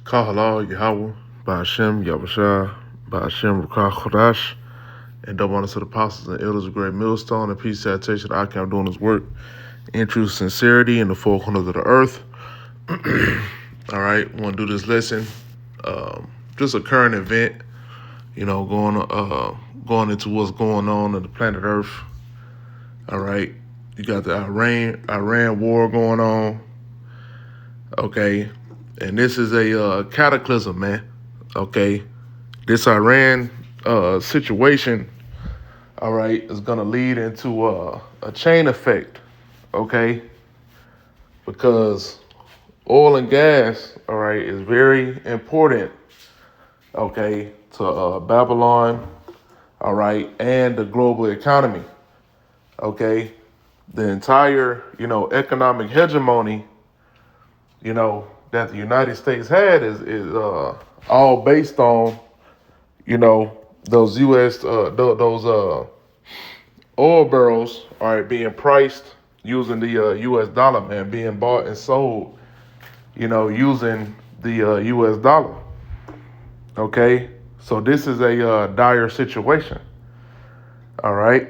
Kahala Yahweh, Ba'ashem Yahushua, Ba'ashem Rukah Chodash, and double honor to the apostles and elders of Great Millstone, and peace salutation to Akim doing his work in true sincerity in the four corners of the earth. All right, want to do this lesson. Just a current event, going into what's going on the planet Earth. All right, you got the Iran war going on. Okay, and this is a cataclysm, man. Okay, this Iran situation, all right, is gonna lead into a chain effect. Okay, because oil and gas, all right, is very important. Okay, to Babylon, all right, and the global economy. Okay, the entire economic hegemony that the United States had is all based on those those oil barrels, all right, being priced using the U.S. dollar, man, being bought and sold using the U.S. dollar. Okay, so this is a dire situation. All right.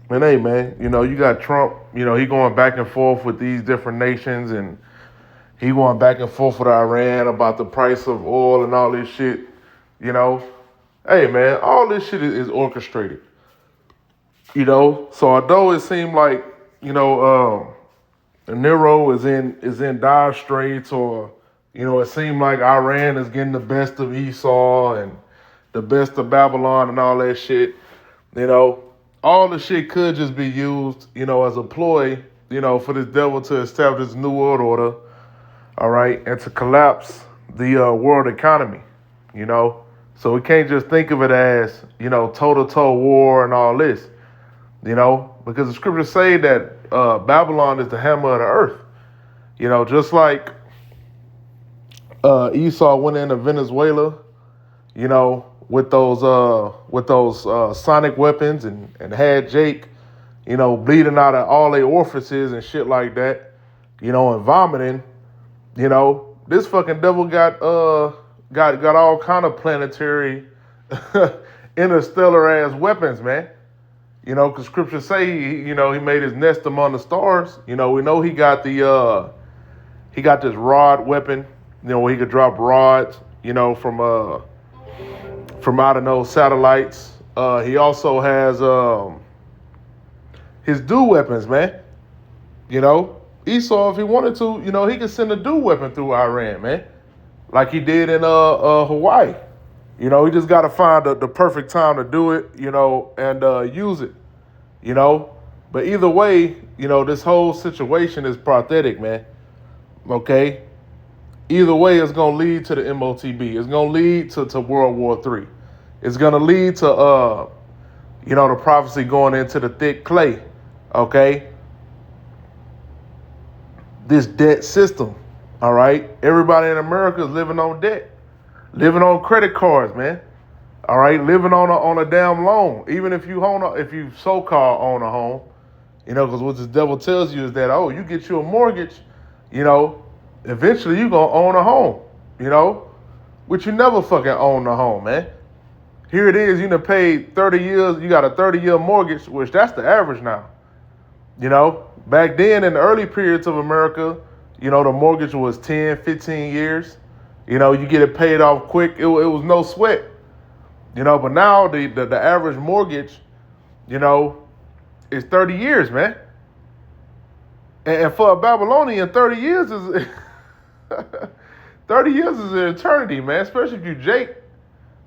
And hey, man, you got Trump, he going back and forth with these different nations, and he going back and forth with Iran about the price of oil and all this shit. Hey, man, all this shit is orchestrated. So although it seemed like, Nero is in dire straits, or, it seemed like Iran is getting the best of Esau and the best of Babylon and all that shit, all the shit could just be used, as a ploy, for this devil to establish a new world order, all right, and to collapse the world economy, So we can't just think of it as, toe-to-toe war and all this, because the scriptures say that Babylon is the hammer of the earth, just like Esau went into Venezuela, with those sonic weapons and had Jake, bleeding out of all their orifices and shit like that, and vomiting, this fucking devil got all kind of planetary interstellar ass weapons, man. Because scriptures say he made his nest among the stars. We know he got this rod weapon, where he could drop rods, from out of those satellites. He also has his dew weapons, man. Esau, if he wanted to, he could send a dew weapon through Iran, man, like he did in Hawaii. He just got to find the perfect time to do it, and use it, But either way, this whole situation is pathetic, man. Okay? Either way, it's going to lead to the MOTB. It's going to lead to World War III. It's going to lead to, the prophecy going into the thick clay, okay? This debt system, all right? Everybody in America is living on debt, living on credit cards, man, all right? Living on a damn loan, even if you so-called own a home, because what this devil tells you is that, you get you a mortgage, eventually you're going to own a home, which you never fucking own a home, man. Here it is, you done paid 30 years, you got a 30-year mortgage, which that's the average now. Back then in the early periods of America, the mortgage was 10, 15 years. You get it paid off quick. It was no sweat. But now the average mortgage, is 30 years, man. And for a Babylonian, 30 years is 30 years is an eternity, man, especially if you Jake.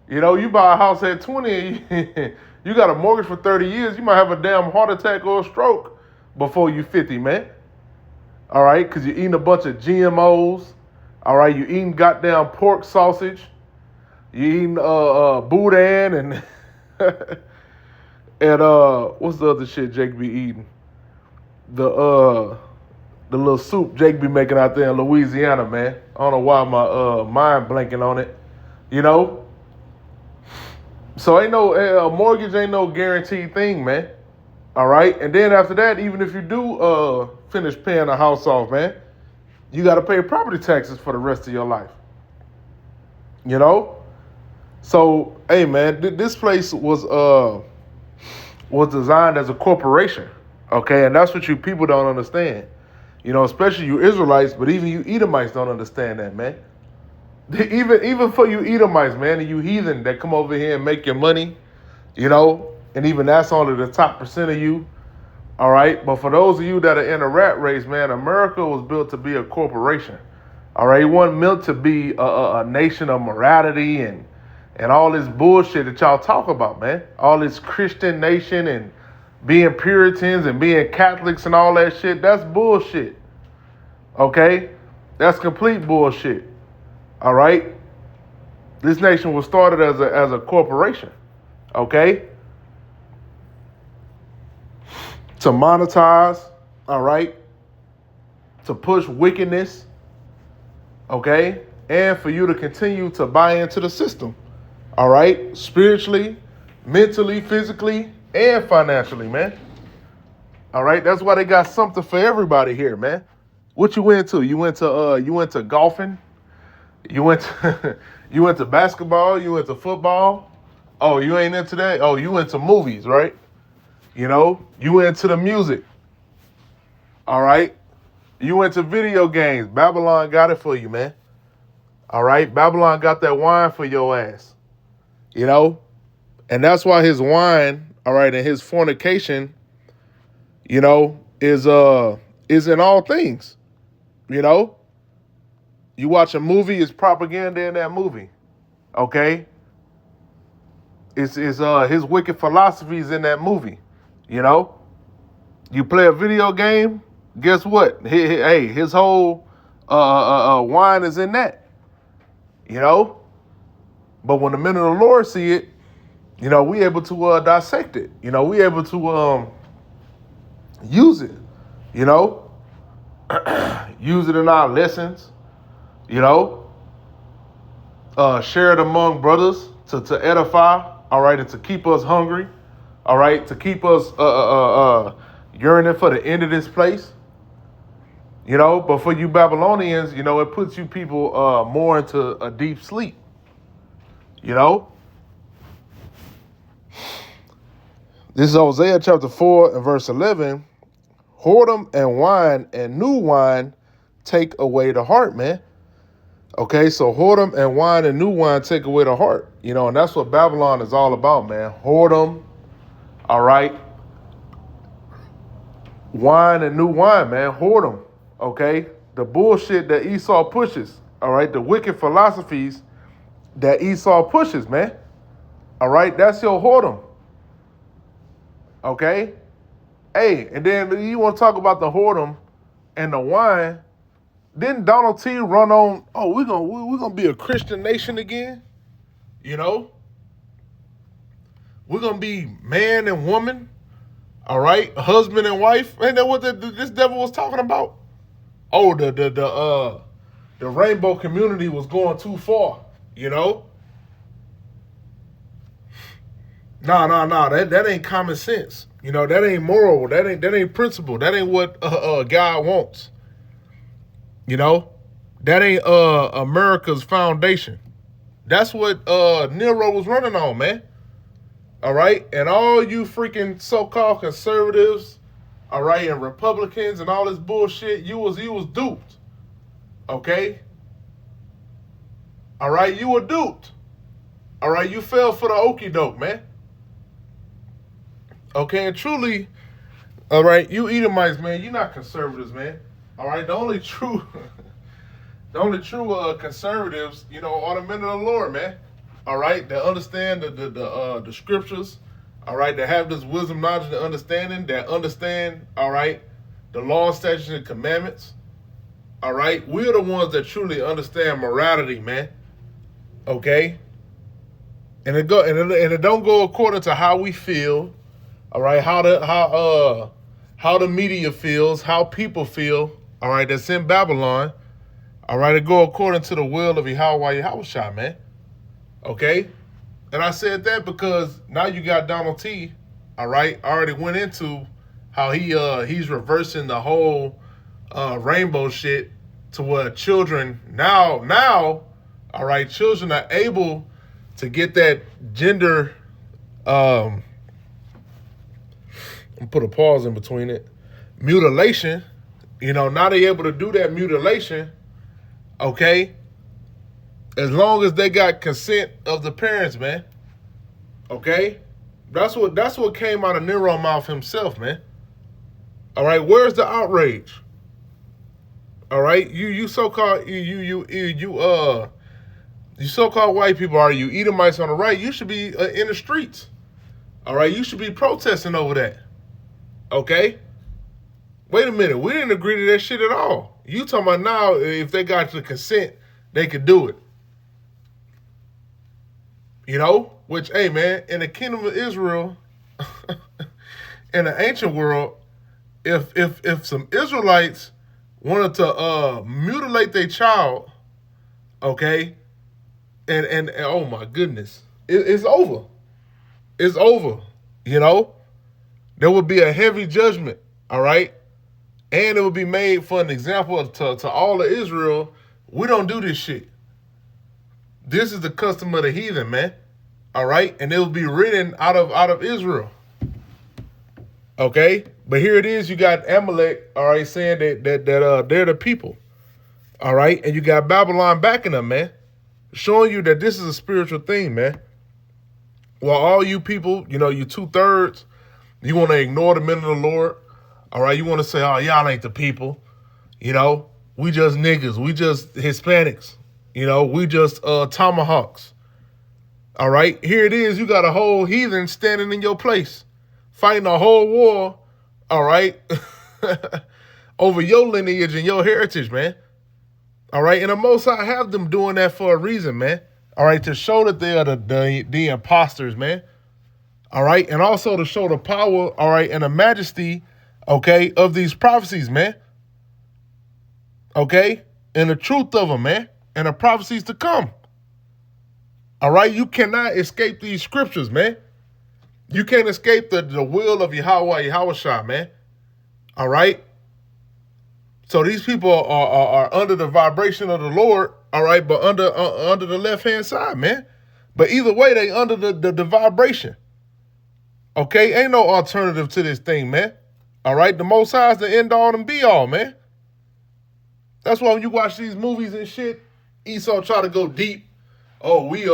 You buy a house at 20, you got a mortgage for 30 years, you might have a damn heart attack or a stroke before you 50, man. All right, because you're eating a bunch of GMOs. All right, you eating goddamn pork sausage. You eating boudin and and what's the other shit Jake be eating? The little soup Jake be making out there in Louisiana, man. I don't know why my mind blanking on it. So ain't no mortgage ain't no guaranteed thing, man. All right, and then after that, even if you do finish paying the house off, man, you got to pay property taxes for the rest of your life. You know? So, hey man, this place was designed as a corporation. Okay, and that's what you people don't understand. You know, especially you Israelites, but even you Edomites don't understand that, man. Even for you Edomites, man, and you heathen that come over here and make your money, you know, and even that's only the top percent of you. All right, but for those of you that are in a rat race, man, America was built to be a corporation. All right, it wasn't meant to be a nation of morality and all this bullshit that y'all talk about, man. All this Christian nation and being Puritans and being Catholics and all that shit. That's bullshit. Okay, that's complete bullshit. All right, this nation was started as a corporation. Okay, to monetize. All right, to push wickedness. Okay, and for you to continue to buy into the system. All right, spiritually, mentally, physically, and financially, man. All right, that's why they got something for everybody here, man. What you into? You went to golfing. You went to, you went to basketball. You went to football. Oh, you ain't into that. Oh, you into movies, right? You know, you into the music. All right, you into video games. Babylon got it for you, man. All right, Babylon got that wine for your ass. You know, and that's why his wine, all right, and his fornication, you know, is in all things. You know, you watch a movie, it's propaganda in that movie. Okay, it's his wicked philosophies in that movie. You know, you play a video game, guess what? Hey, his whole wine is in that. You know, but when the men of the Lord see it, you know, we able to dissect it. You know, we able to use it. You know, use it in our lessons. You know, share it among brothers to edify. All right, and to keep us hungry. All right, to keep us yearning for the end of this place. You know, but for you Babylonians, you know, it puts you people more into a deep sleep. You know. This is Hosea chapter 4 and verse 11. Whoredom and wine and new wine take away the heart, man. Okay, so whoredom and wine and new wine take away the heart. You know, and that's what Babylon is all about, man. Whoredom, all right. Wine and new wine, man. Whoredom, okay. The bullshit that Esau pushes, all right. The wicked philosophies that Esau pushes, man. All right, that's your whoredom. Okay? Hey, and then you want to talk about the whoredom and the wine. Didn't Donald T run on, oh, we're gonna be a Christian nation again? You know? We're gonna be man and woman, all right? Husband and wife. Ain't that what this devil was talking about? Oh, the rainbow community was going too far, you know? No, that ain't common sense. You know, that ain't moral. That ain't principle. That ain't what God wants. You know, that ain't America's foundation. That's what Nero was running on, man. All right, and all you freaking so-called conservatives, all right, and Republicans and all this bullshit, you was duped. Okay. All right, you were duped. All right, you fell for the okie doke, man. Okay, and truly, all right, you Edomites, man, you're not conservatives, man. All right, the only true conservatives, you know, are the men of the Lord, man. All right, that understand the scriptures. All right, that have this wisdom, knowledge, and understanding. That understand, all right, the law, statutes, and commandments. All right, we're the ones that truly understand morality, man. Okay, and it don't go according to how we feel. All right, how the media feels, how people feel. All right, that's in Babylon. All right, it go according to the will of Yahweh, man. Okay, and I said that because now you got Donald T. All right, I already went into how he's reversing the whole rainbow shit to where children now, all right, children are able to get that gender, I'll put a pause in between it, mutilation. Now they're able to do that mutilation, okay, as long as they got consent of the parents, man. Okay? That's what came out of Nero's mouth himself, man. All right, where's the outrage? All right, you so-called you so-called white people, are you Edomites on the right? You should be in the streets. All right, you should be protesting over that. Okay? Wait a minute, we didn't agree to that shit at all. You talking about now if they got the consent, they could do it. Which, hey man, in the kingdom of Israel, in the ancient world, if some Israelites wanted to mutilate their child, okay, and oh my goodness, it's over. It's over. There would be a heavy judgment, all right, and it would be made for an example to all of Israel. We don't do this shit. This is the custom of the heathen, man. All right, and it will be written out of Israel. Okay, but here it is. You got Amalek, all right, saying that they're the people. All right, and you got Babylon backing them, man, showing you that this is a spiritual thing, man. Well, all you people, you 2/3, you want to ignore the men of the Lord. All right, you want to say, oh, y'all ain't the people. We just niggas. We just Hispanics. We just tomahawks. All right, here it is. You got a whole heathen standing in your place, fighting a whole war, all right, over your lineage and your heritage, man. All right, and the Most High have them doing that for a reason, man. All right, to show that they are the imposters, man. All right, and also to show the power, all right, and the majesty, okay, of these prophecies, man. Okay, and the truth of them, man, and the prophecies to come. All right, you cannot escape these scriptures, man. You can't escape the will of Yahweh, man. All right. So these people are under the vibration of the Lord, all right, but under the left-hand side, man. But either way, they under the vibration. Okay, ain't no alternative to this thing, man. All right, the Most High is the end all and be all, man. That's why when you watch these movies and shit, Esau try to go deep. Oh, we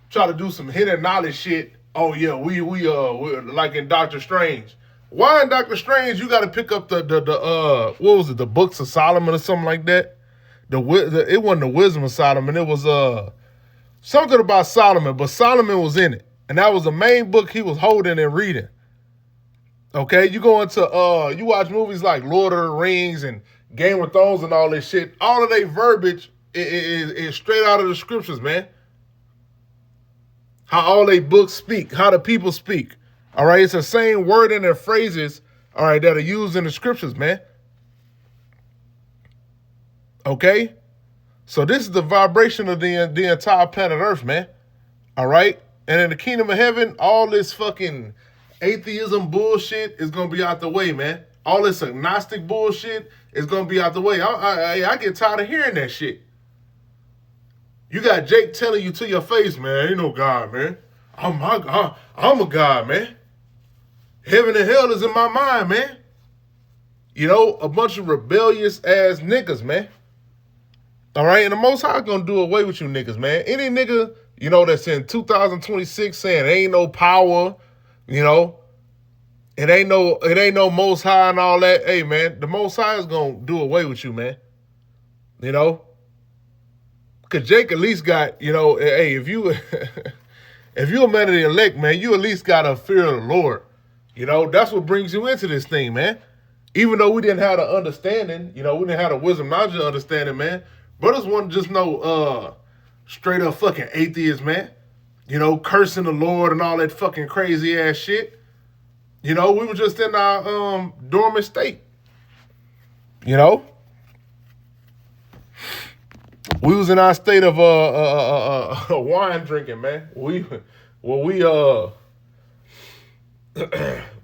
try to do some hidden knowledge shit. Oh yeah, we're like in Doctor Strange. Why in Doctor Strange you got to pick up the what was it, the Books of Solomon or something like that? It wasn't the Wisdom of Solomon. It was something about Solomon, but Solomon was in it, and that was the main book he was holding and reading. Okay, you go into you watch movies like Lord of the Rings and Game of Thrones and all this shit. All of their verbiage is straight out of the scriptures, man. How all they books speak, how the people speak. All right, it's the same wording and phrases, all right, that are used in the scriptures, man. Okay? So this is the vibration of the entire planet Earth, man. All right? And in the kingdom of heaven, all this fucking atheism bullshit is going to be out the way, man. All this agnostic bullshit is going to be out the way. I get tired of hearing that shit. You got Jake telling you to your face, man, ain't no God, man. I'm a God, man. Heaven and hell is in my mind, man. A bunch of rebellious ass niggas, man. All right, and the Most High gonna do away with you niggas, man. Any nigga, that's in 2026 saying ain't no power, it ain't no Most High and all that. Hey, man, the Most High is gonna do away with you, man. Cause Jake at least got, hey, if you if you're a man of the elect, man, you at least got a fear of the Lord. That's what brings you into this thing, man. Even though we didn't have the understanding, we didn't have the wisdom, knowledge, and understanding, man. Brothers want to just know straight up fucking atheists, man. Cursing the Lord and all that fucking crazy ass shit. We were just in our dormant state. We was in our state of wine drinking, man. We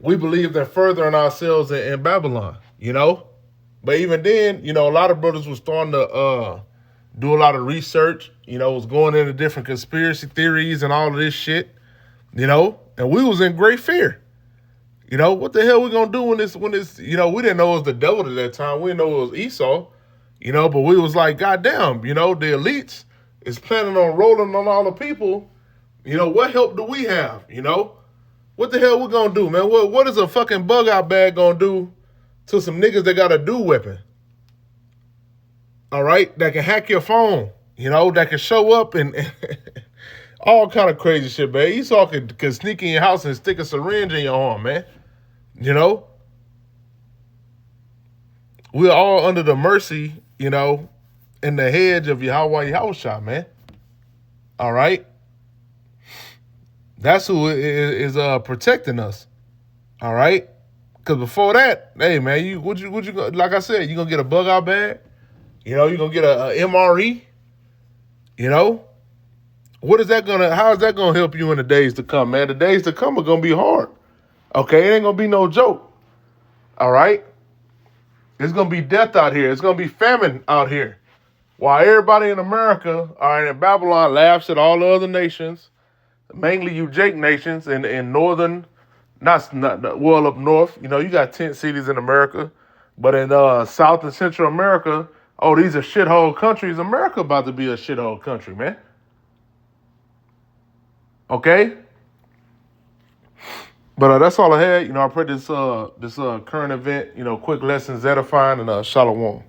believed in furthering ourselves in Babylon, but But even then, a lot of brothers was starting to do a lot of research, was going into different conspiracy theories and all of this shit, and we was in great fear. What the hell we gonna do when this, we didn't know it was the devil at that time. We didn't know it was Esau, but we was like, goddamn, the elites is planning on rolling on all the people. What help do we have? What the hell we gonna do, man? What is a fucking bug out bag gonna do to some niggas that got a do weapon? All right, that can hack your phone, that can show up and all kind of crazy shit, man. Esau could sneak in your house and stick a syringe in your arm, man. We're all under the mercy, in the hedge of Yahweh Yahushua, man. All right? That's who is protecting us. All right? Because before that, hey, man, would you like I said, you going to get a bug out bag? You're going to get a MRE? How is that going to help you in the days to come, man? The days to come are going to be hard. Okay? It ain't going to be no joke. All right? There's going to be death out here. It's going to be famine out here. While everybody in America, in Babylon, laughs at all the other nations, mainly you Jake nations in northern, not up north. You got tent cities in America. But in South and Central America, these are shithole countries. America about to be a shithole country, man. Okay? But that's all I had. I pray this current event, quick lessons edifying, and shalom.